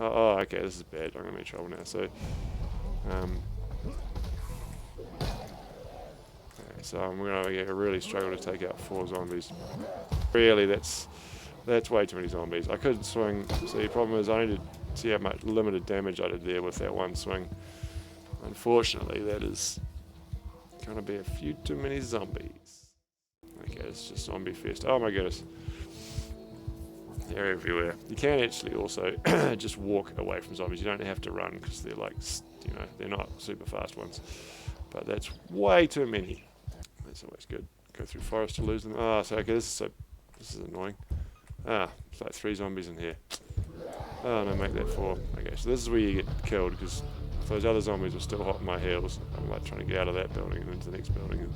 Oh, okay, this is bad. I'm gonna be in trouble now. So, okay, so I'm gonna really struggle to take out 4 zombies. Really, that's way too many zombies. I couldn't swing. See, the problem is I need to see how much limited damage I did there with that one swing. Unfortunately, that is gonna be a few too many zombies. Okay, it's just zombie fest. Oh my goodness. They're everywhere. You can actually also just walk away from zombies. You don't have to run because they're like, they're not super fast ones. But that's way too many. That's always good. Go through forest to lose them. Oh, so okay, this is annoying. It's like 3 zombies in here. Oh no, make that 4. Okay, so this is where you get killed because if those other zombies are still hot on my heels, I'm like trying to get out of that building and into the next building. And,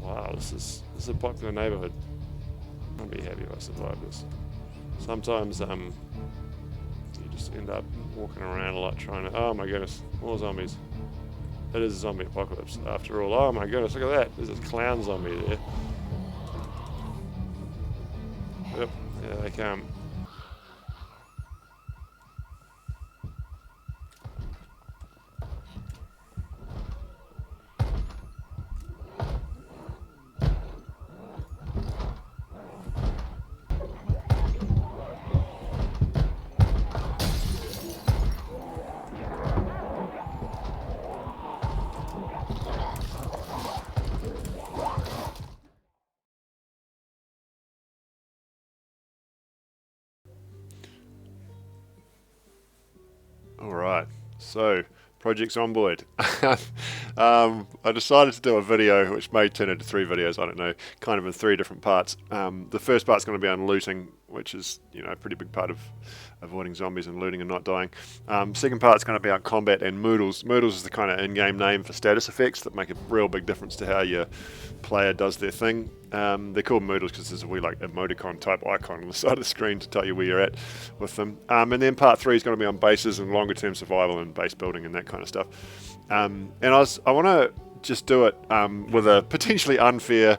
wow, this is a popular neighborhood. I'll be happy if I survive this. Sometimes you just end up walking around a lot trying to. Oh my goodness, more zombies. It is a zombie apocalypse after all. Oh my goodness, look at that. There's a clown zombie there. Yep, yeah, they come. Alright, so Project Zomboid. I decided to do a video which may turn into 3 videos, I don't know, kind of in 3 different parts. The first part's going to be on looting, which is, a pretty big part of avoiding zombies and looting and not dying. Second part's going to be on combat and moodles. Moodles is the kind of in-game name for status effects that make a real big difference to how your player does their thing. They're called moodles because there's a wee like emoticon type icon on the side of the screen to tell you where you're at with them. And then part 3 is going to be on bases and longer term survival and base building and that kind of stuff. And I want to just do it with a potentially unfair,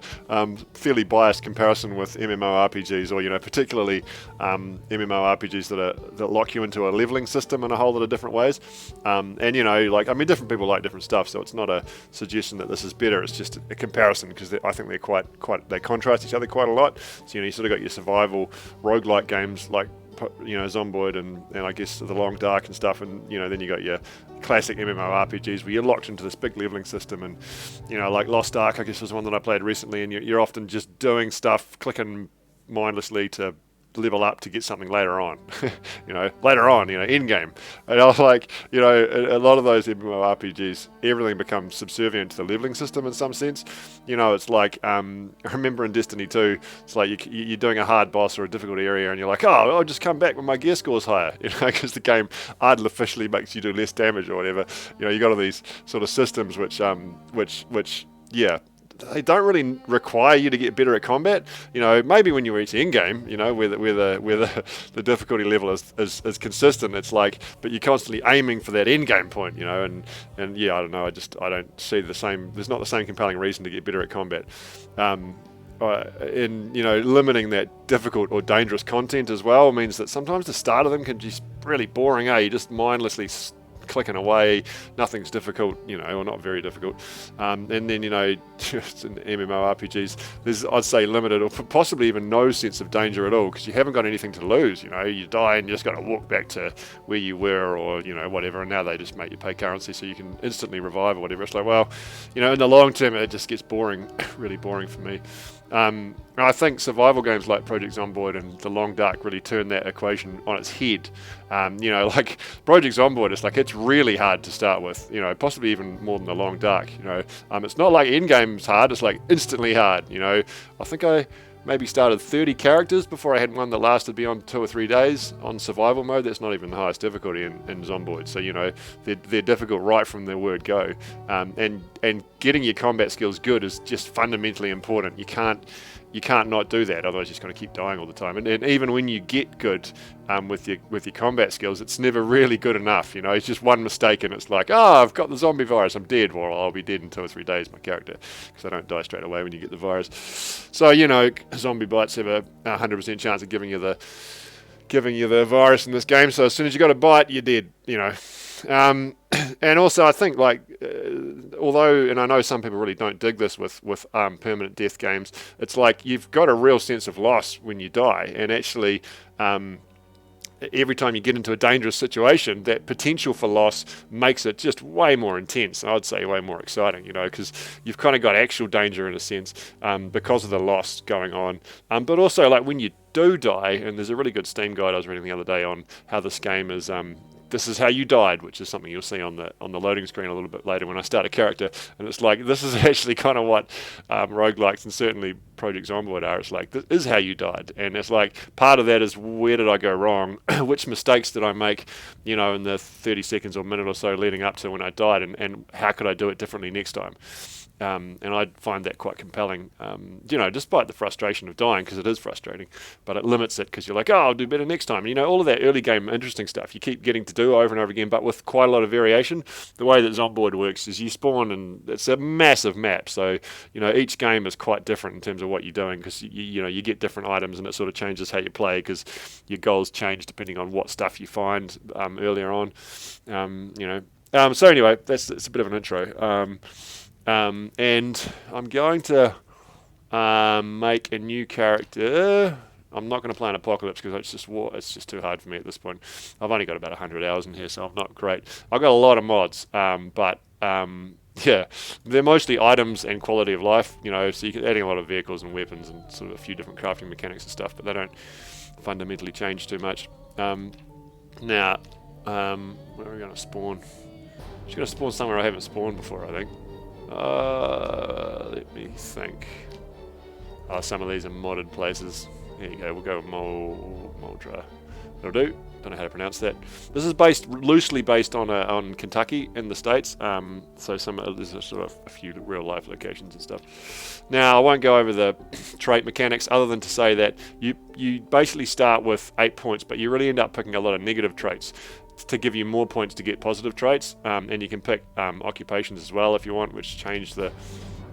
fairly biased comparison with MMORPGs, or particularly MMORPGs that lock you into a leveling system in a whole lot of different ways. Different people like different stuff, so it's not a suggestion that this is better. It's just a comparison because I think they're they contrast each other quite a lot. So you sort of got your survival roguelike games like Zomboid and I guess the Long Dark and stuff, and then you got your classic MMORPGs where you're locked into this big leveling system, and like Lost Ark I guess was one that I played recently, and you're often just doing stuff, clicking mindlessly to level up to get something later on, in game. And I was like, a lot of those MMORPGs, everything becomes subservient to the leveling system in some sense. It's like, I remember in Destiny 2, it's like you're doing a hard boss or a difficult area, and you're like, oh, I'll just come back when my gear score's higher, because the game artificially makes you do less damage or whatever. You got all these sort of systems which they don't really require you to get better at combat. Maybe when you reach the end game, where the difficulty level is consistent, it's like, but you're constantly aiming for that end game point, and yeah, I don't know, I don't see there's not the same compelling reason to get better at combat. Limiting that difficult or dangerous content as well means that sometimes the start of them can just really boring. You're just mindlessly clicking away, nothing's difficult, or not very difficult. And then, just in MMORPGs, there's, I'd say, limited or possibly even no sense of danger at all, because you haven't got anything to lose. You die and you just got to walk back to where you were, or, whatever, and now they just make you pay currency so you can instantly revive or whatever. It's like, well, in the long term, it just gets boring, really boring for me. I think survival games like Project Zomboid and The Long Dark really turn that equation on its head. Like Project Zomboid, it's really hard to start with, possibly even more than The Long Dark. It's not like endgame's hard, it's like instantly hard. I think I maybe started 30 characters before I had one that lasted beyond 2 or 3 days on survival mode. That's not even the highest difficulty in Zomboid. So, they're difficult right from the word go. And getting your combat skills good is just fundamentally important. You can't not do that, otherwise you're just going to keep dying all the time. And even when you get good with your combat skills, it's never really good enough. It's just one mistake and it's like, I've got the zombie virus, I'm dead. Well, I'll be dead in 2 or 3 days, my character, because I don't die straight away when you get the virus. So, zombie bites have a 100% chance of giving you giving you the virus in this game. So as soon as you got a bite, you're dead. And also I think although, and I know some people really don't dig this with permanent death games, it's like you've got a real sense of loss when you die, and actually every time you get into a dangerous situation, that potential for loss makes it just way more intense. I'd say way more exciting, because you've kind of got actual danger in a sense because of the loss going on. But also, like, when you do die, and there's a really good Steam guide I was reading the other day on how this game is. This is how you died, which is something you'll see on the loading screen a little bit later when I start a character. And it's like, this is actually kind of what roguelikes and certainly Project Zomboid are. It's like, this is how you died. And it's like, part of that is, where did I go wrong? Which mistakes did I make, in the 30 seconds or minute or so leading up to when I died? And how could I do it differently next time? And I find that quite compelling, despite the frustration of dying, because it is frustrating, but it limits it because you're like, I'll do better next time. And, all of that early game interesting stuff you keep getting to do over and over again, but with quite a lot of variation. The way that Zomboid works is you spawn, and it's a massive map. So, each game is quite different in terms of what you're doing, because, you get different items, and it sort of changes how you play because your goals change depending on what stuff you find earlier on. So anyway, it's a bit of an intro. And I'm going to make a new character. I'm not going to play an Apocalypse because it's just too hard for me at this point. I've only got about 100 hours in here, so I'm not great. I've got a lot of mods, but yeah, they're mostly items and quality of life, so you're adding a lot of vehicles and weapons and sort of a few different crafting mechanics and stuff, but they don't fundamentally change too much. Now, where are we going to spawn? Just going to spawn somewhere I haven't spawned before, I think. Let me think. Some of these are modded places. Here you go, we'll go with Moldra. That'll do. Don't know how to pronounce that. This is loosely based on Kentucky in the States. So there's sort of a few real life locations and stuff. Now, I won't go over the trait mechanics other than to say that you basically start with 8 points, but you really end up picking a lot of negative traits to give you more points to get positive traits, and you can pick occupations as well if you want, which change the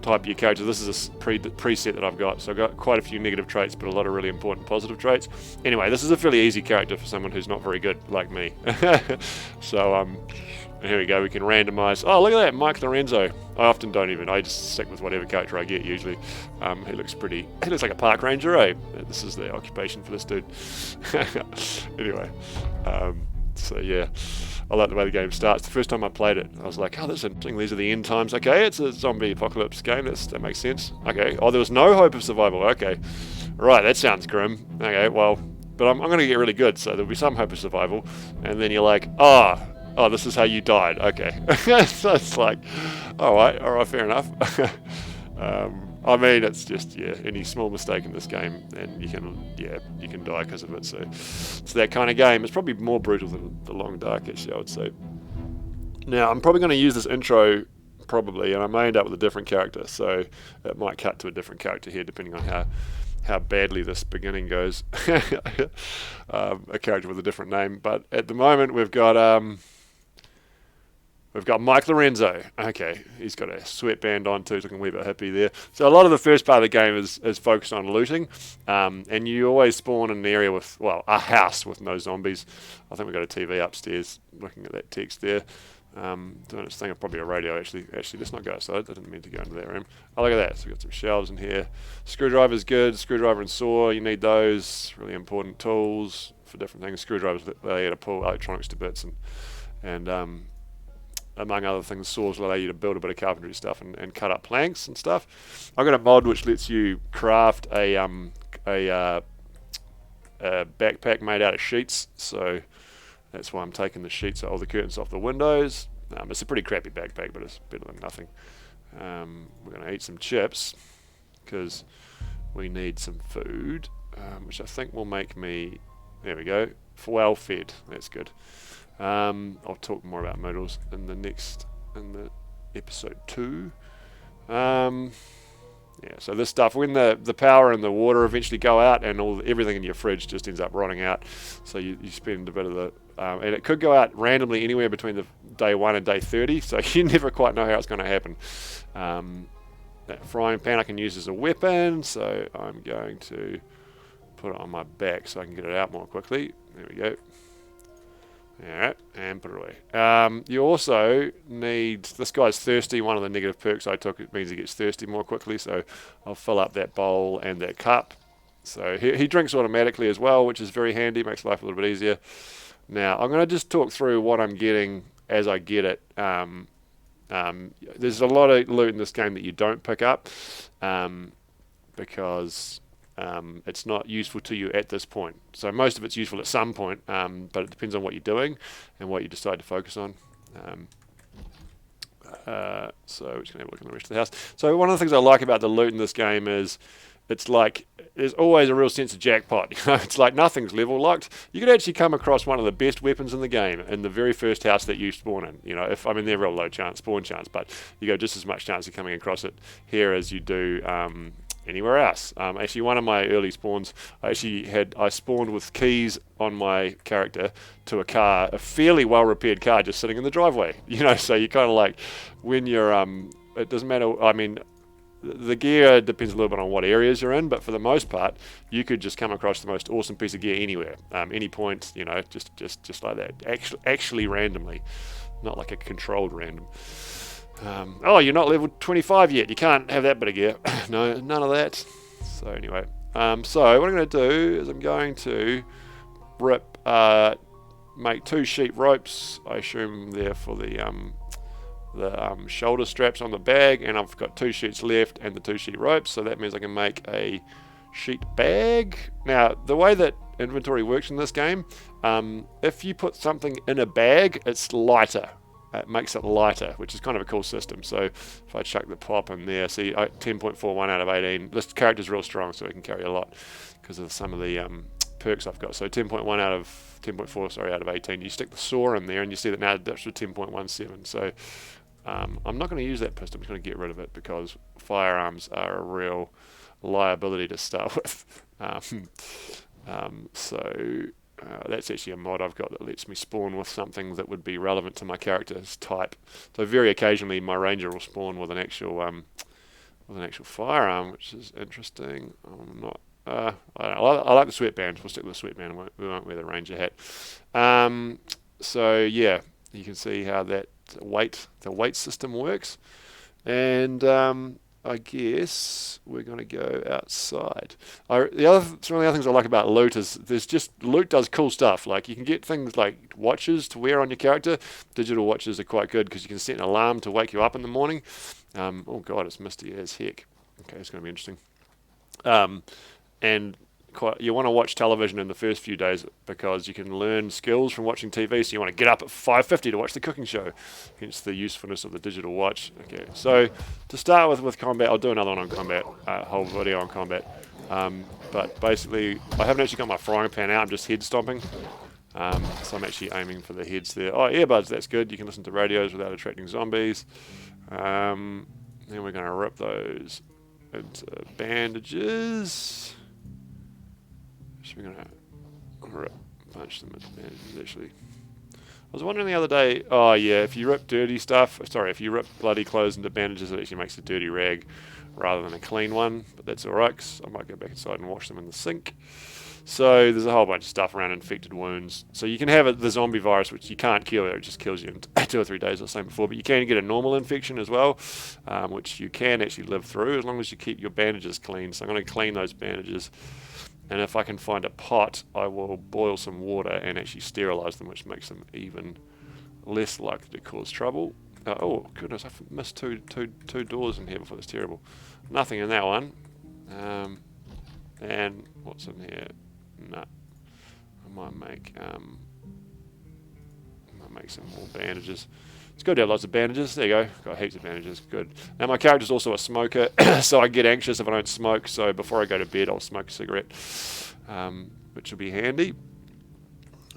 type of your character. This is a preset that I've got, so I've got quite a few negative traits but a lot of really important positive traits. Anyway, this is a fairly easy character for someone who's not very good like me. So here we go, we can randomize. Oh, look at that, Mike Lorenzo. I just stick with whatever character I get usually. He looks like a park ranger, eh? This is the occupation for this dude. Anyway, so yeah, I like the way the game starts. The first time I played it, I was like, oh, that's interesting. These are the end times. Okay, it's a zombie apocalypse game. That makes sense. Okay. Oh, there was no hope of survival. Okay. Right, that sounds grim. Okay, well, but I'm going to get really good, so there'll be some hope of survival. And then you're like, oh, this is how you died. Okay. So it's like, all right, fair enough. I mean, it's just, any small mistake in this game, and you can die because of it. So it's that kind of game. It's probably more brutal than The Long Dark, actually, I would say. Now, I'm probably going to use this intro, and I may end up with a different character, so it might cut to a different character here, depending on how badly this beginning goes. A character with a different name. But at the moment, we've got Mike Lorenzo. Okay, he's got a sweatband on too, looking a wee bit hippie there. So a lot of the first part of the game is focused on looting, and you always spawn in an area with, a house with no zombies. I think we've got a TV upstairs, looking at that text there. Doing its thing, probably a radio actually. Let's not go outside, I didn't mean to go into that room. Oh, look at that, so we've got some shelves in here. Screwdriver's good, screwdriver and saw, you need those, really important tools for different things. Screwdrivers allow you to pull electronics to bits, and among other things, saws allow you to build a bit of carpentry stuff and cut up planks and stuff. I've got a mod which lets you craft a backpack made out of sheets, so that's why I'm taking the sheets, all the curtains off the windows. It's a pretty crappy backpack, but it's better than nothing. We're going to eat some chips because we need some food, which I think will make me, there we go, well fed. That's good. I'll talk more about modals in the episode 2. So this stuff, when the power and the water eventually go out, and everything in your fridge just ends up rotting out, so you spend a bit of the and it could go out randomly anywhere between the day 1 and day 30, so you never quite know how it's going to happen. That frying pan I can use as a weapon, so I'm going to put it on my back so I can get it out more quickly. There we go. Alright, and put it away. You also need, this guy's thirsty, one of the negative perks I took, it means he gets thirsty more quickly, so I'll fill up that bowl and that cup. So he drinks automatically as well, which is very handy, makes life a little bit easier. Now, I'm going to just talk through what I'm getting as I get it. There's a lot of loot in this game that you don't pick up, because it's not useful to you at this point. So most of it's useful at some point, but it depends on what you're doing and what you decide to focus on. So we're just going to have a look at the rest of the house. So one of the things I like about the loot in this game is it's like there's always a real sense of jackpot. It's like nothing's level locked. You could actually come across one of the best weapons in the game in the very first house that you spawn in. They're real low chance, spawn chance, but you got just as much chance of coming across it here as you do anywhere else. Actually, one of my early spawns, I spawned with keys on my character to a car, a fairly well repaired car, just sitting in the driveway. So you kind of like when you're it doesn't matter. I mean, the gear depends a little bit on what areas you're in, but for the most part, you could just come across the most awesome piece of gear anywhere, any point, just like that, actually randomly, not like a controlled random. Oh, you're not level 25 yet. You can't have that bit of gear. No, none of that. So anyway, so what I'm going to do is I'm going to make 2 sheep ropes. I assume they're for the shoulder straps on the bag, and I've got 2 sheets left and the 2 sheet ropes, so that means I can make a sheet bag. Now, the way that inventory works in this game, if you put something in a bag, it's lighter. It makes it lighter, which is kind of a cool system. So if I chuck the pop in there, see 10.41 out of 18. This character's real strong, so it can carry a lot because of some of the perks I've got. So 10.1 out of 10.4, out of 18. You stick the saw in there, and you see that now that's to 10.17. So I'm not going to use that pistol. I'm just going to get rid of it because firearms are a real liability to start with. That's actually a mod I've got that lets me spawn with something that would be relevant to my character's type. So very occasionally my ranger will spawn with an actual firearm, which is interesting. I'm not. I don't know. I like the sweatband. We'll stick with the sweatband. We won't wear the ranger hat. So yeah, you can see how that the weight system works, and I guess we're going to go outside. Some of the other things I like about loot is loot does cool stuff. Like you can get things like watches to wear on your character. Digital watches are quite good because you can set an alarm to wake you up in the morning. Oh god, it's misty as heck. Okay, it's going to be interesting. And you want to watch television in the first few days because you can learn skills from watching TV, so you want to get up at 5:50 to watch the cooking show, hence the usefulness of the digital watch. Okay, so to start with combat, I'll do another one on combat, whole video on combat, but basically I haven't actually got my frying pan out, I'm just head stomping, so I'm actually aiming for the heads there. Oh, earbuds, that's good, you can listen to radios without attracting zombies. Then we're going to rip those into bandages. We're going to punch them into bandages, actually. I was wondering the other day, oh yeah, if you rip bloody clothes into bandages, it actually makes a dirty rag rather than a clean one, but that's alright, because I might go back inside and wash them in the sink. So there's a whole bunch of stuff around infected wounds. So you can have the zombie virus, which you can't kill, it just kills you in 2 or 3 days, I was saying before, but you can get a normal infection as well, which you can actually live through as long as you keep your bandages clean. So I'm going to clean those bandages. And if I can find a pot, I will boil some water and actually sterilize them, which makes them even less likely to cause trouble. Oh goodness, I've missed two doors in here before. That's terrible. Nothing in that one. And what's in here? No. I might make some more bandages. It's good to have lots of bandages. There you go. Got heaps of bandages. Good. Now my character's also a smoker, so I get anxious if I don't smoke. So before I go to bed, I'll smoke a cigarette, which will be handy.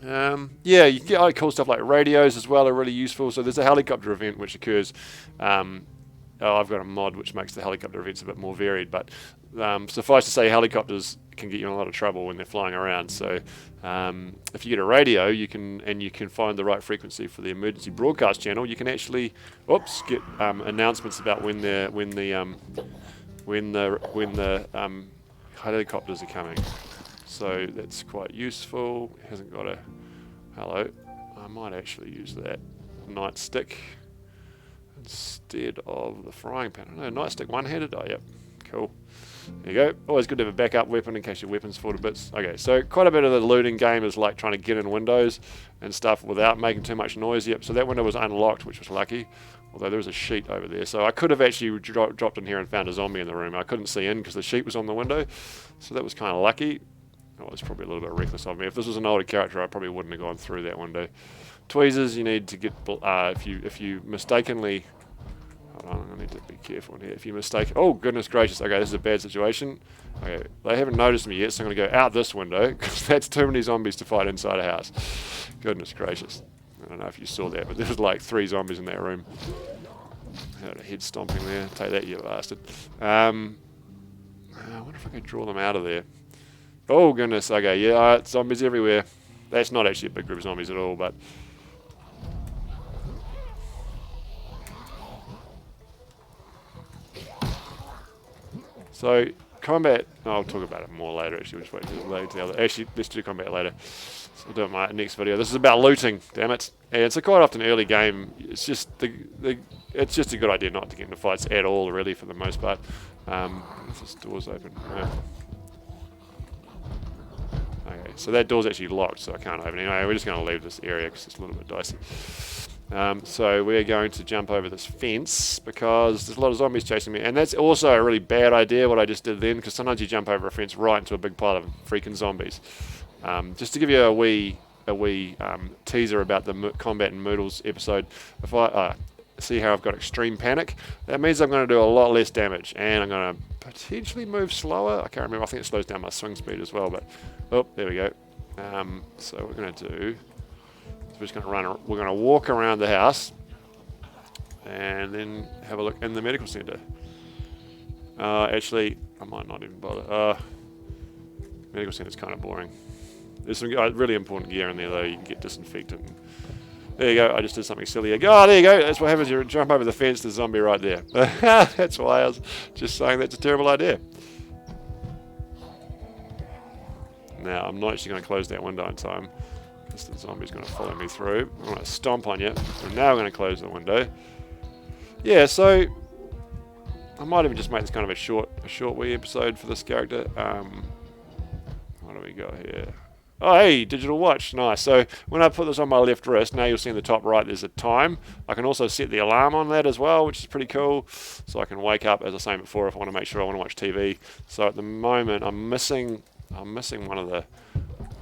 Yeah, you get cool stuff like radios as well are really useful. So there's a helicopter event which occurs. I've got a mod which makes the helicopter events a bit more varied, but suffice to say, helicopters can get you in a lot of trouble when they're flying around. So if you get a radio, you can find the right frequency for the emergency broadcast channel. You can actually, get announcements about when the helicopters are coming. So that's quite useful. It hasn't got a... Hello. I might actually use that nightstick instead of the frying pan. No, nightstick one-handed. Oh, yep. Cool. There you go. Always good to have a backup weapon in case your weapon's fall to bits. Okay, so quite a bit of the looting game is like trying to get in windows and stuff without making too much noise. Yep, so that window was unlocked, which was lucky. Although there was a sheet over there. So I could have actually dropped in here and found a zombie in the room. I couldn't see in because the sheet was on the window. So that was kind of lucky. Oh, it was probably a little bit reckless of me. If this was an older character, I probably wouldn't have gone through that window. Tweezers, you need to get... if you mistakenly... Hold on, I need to be careful in here. If you mistake... Oh, goodness gracious. Okay, this is a bad situation. Okay, they haven't noticed me yet, so I'm going to go out this window, because that's too many zombies to fight inside a house. Goodness gracious. I don't know if you saw that, but there was like 3 zombies in that room. Had a head stomping there. Take that, you bastard. I wonder if I can draw them out of there. Oh, goodness. Okay, yeah, zombies everywhere. That's not actually a big group of zombies at all, but... So, combat... Oh, I'll talk about it more later, actually. We'll just wait to the other... Actually, let's do combat later. So I'll do it in my next video. This is about looting, damn it. And it's a quite often early game. It's just it's just a good idea not to get into fights at all, really, for the most part. This door's open. Okay, so that door's actually locked, so I can't open it. Anyway, we're just going to leave this area because it's a little bit dicey. So we're going to jump over this fence because there's a lot of zombies chasing me, and that's also a really bad idea what I just did then, because sometimes you jump over a fence right into a big pile of freaking zombies. Just to give you a wee teaser about the combat and Moodles episode, if I see how I've got extreme panic, that means I'm going to do a lot less damage, and I'm going to potentially move slower. I can't remember. I think it slows down my swing speed as well, but oh, there we go. So what we're going to do, we're just going to run. We're going to walk around the house, and then have a look in the medical center. Actually, I might not even bother. Medical center's kind of boring. There's some really important gear in there though. You can get disinfectant. There you go. I just did something silly. Oh, there you go. That's what happens. You jump over the fence. There's a zombie right there. That's why I was just saying that's a terrible idea. Now, I'm not actually going to close that window in time, because the zombie's going to follow me through. I'm going to stomp on you. And now I'm going to close the window. Yeah, so I might even just make this kind of a short wee episode for this character. What do we got here? Oh, hey, digital watch. Nice. So when I put this on my left wrist, now you'll see in the top right there's a time. I can also set the alarm on that as well, which is pretty cool. So I can wake up, as I was saying before, if I want to make sure I want to watch TV. So at the moment, I'm missing one of the...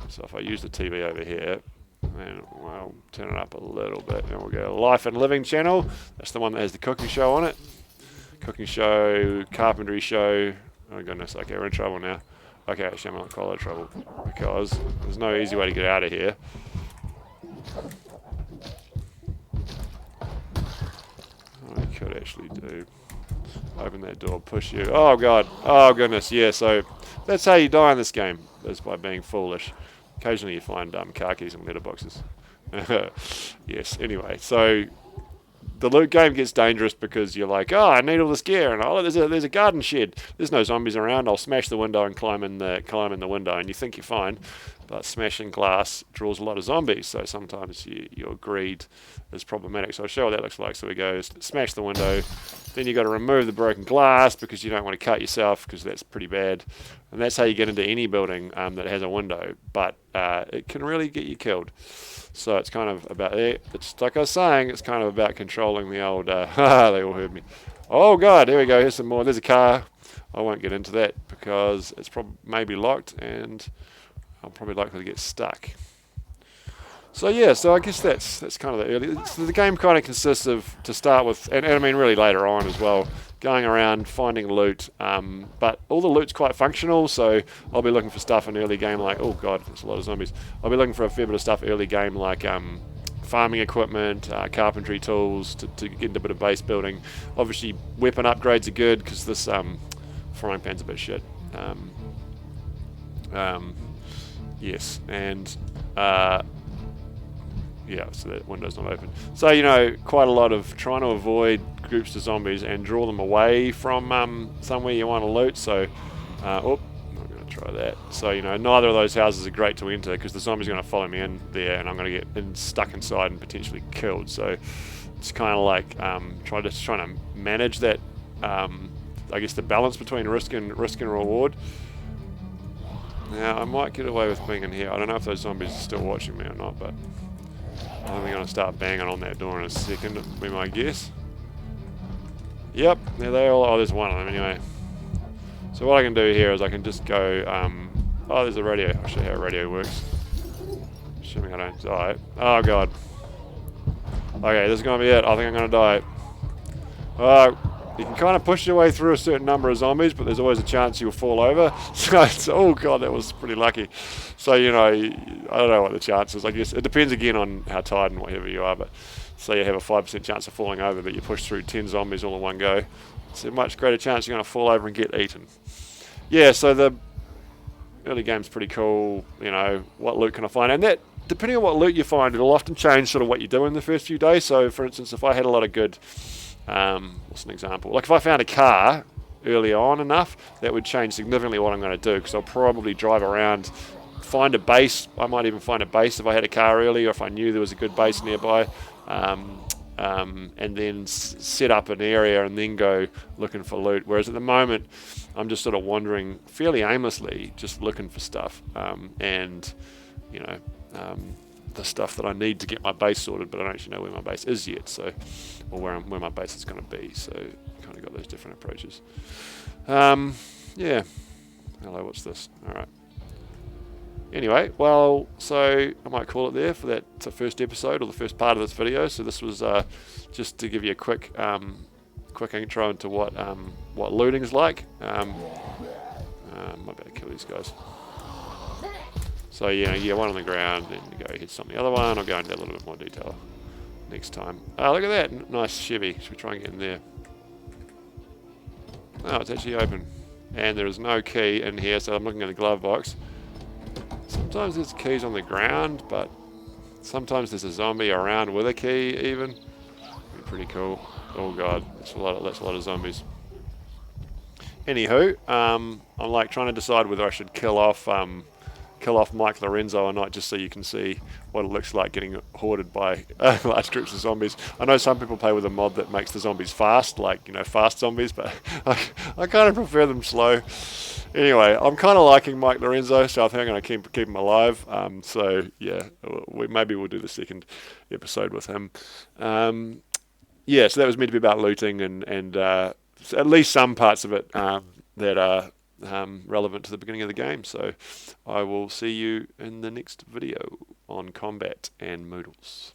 So if I use the TV over here, then I'll turn it up a little bit, and we'll go Life and Living channel. That's the one that has the cooking show on it. Cooking show, carpentry show. Oh goodness, okay, we're in trouble now. Okay, actually I'm not quite out of trouble, because there's no easy way to get out of here. What I could actually do, open that door, push you. Oh god, oh goodness, yeah, so that's how you die in this game, is by being foolish. Occasionally you find car keys and letterboxes. Yes, anyway, so the loot game gets dangerous because you're like, oh, I need all this gear, and oh, there's a garden shed. There's no zombies around. I'll smash the window and climb in the window, and you think you're fine, but smashing glass draws a lot of zombies. So sometimes your greed is problematic. So I'll show what that looks like. So we go smash the window. Then you got to remove the broken glass because you don't want to cut yourself, because that's pretty bad. And that's how you get into any building that has a window, but it can really get you killed. So it's kind of about it. It's like I was saying, it's kind of about controlling the old... they all heard me. Oh god, here we go. Here's some more. There's a car. I won't get into that because it's maybe locked, and I'm probably likely to get stuck. So yeah, so I guess that's kind of the early... So the game kind of consists of, to start with, and I mean really later on as well, going around, finding loot, but all the loot's quite functional, so I'll be looking for stuff in early game like, oh god, there's a lot of zombies. I'll be looking for a fair bit of stuff early game like farming equipment, carpentry tools to get into a bit of base building. Obviously, weapon upgrades are good, because this frying pan's a bit shit. Yes, and... yeah, so that window's not open. So, you know, quite a lot of trying to avoid groups of zombies and draw them away from somewhere you want to loot. So, I'm going to try that. So, you know, neither of those houses are great to enter because the zombie's going to follow me in there and I'm going to get stuck inside and potentially killed. So it's kind of like trying to manage that, I guess, the balance between risk and reward. Now, I might get away with being in here. I don't know if those zombies are still watching me or not, but I'm going to start banging on that door in a second, would be my guess. Yep, there they all. Oh, there's one of them anyway. So what I can do here is I can just go, oh, there's a radio. I'll show you how a radio works. Assuming I don't die. Oh, God. Okay, this is going to be it. I think I'm going to die. You can kind of push your way through a certain number of zombies, but there's always a chance you'll fall over. So it's, oh, God, that was pretty lucky. So, you know, I don't know what the chance is. I guess it depends again on how tired and whatever you are, but say you have a 5% chance of falling over, but you push through 10 zombies all in one go. It's a much greater chance you're going to fall over and get eaten. Yeah, so the early game's pretty cool. You know, what loot can I find? And that, depending on what loot you find, it'll often change sort of what you do in the first few days. So, for instance, if I had a lot of good, what's an example? Like if I found a car early on enough, that would change significantly what I'm going to do, because I'll probably drive around, find a base. I might even find a base if I had a car early, or if I knew there was a good base nearby. And then set up an area and then go looking for loot. Whereas at the moment, I'm just sort of wandering fairly aimlessly, just looking for stuff, and you know, the stuff that I need to get my base sorted. But I don't actually know where my base is yet, so or where my base is going to be. So kind of got those different approaches. Yeah. Hello, what's this? All right. Anyway, well, so I might call it there for that first episode, or the first part of this video. So this was just to give you a quick intro into what looting is like. Might better kill these guys. So yeah, one on the ground, then you go hit something the other one. I'll go into that a little bit more detail next time. Look at that, nice Chevy. Should we try and get in there? Oh, it's actually open, and there is no key in here. So I'm looking at the glove box. Sometimes there's keys on the ground, but sometimes there's a zombie around with a key even. Pretty cool. Oh God, that's a lot of zombies. Anywho, I'm like trying to decide whether I should kill off Mike Lorenzo or not, just so you can see what it looks like getting hoarded by large groups of zombies. I know some people play with a mod that makes the zombies fast, like, you know, fast zombies, but I kind of prefer them slow. Anyway, I'm kind of liking Mike Lorenzo, so I think I'm going to keep him alive. So yeah, maybe we'll do the second episode with him. Yeah, so that was meant to be about looting and at least some parts of it that are relevant to the beginning of the game. So I will see you in the next video on combat and Moodles.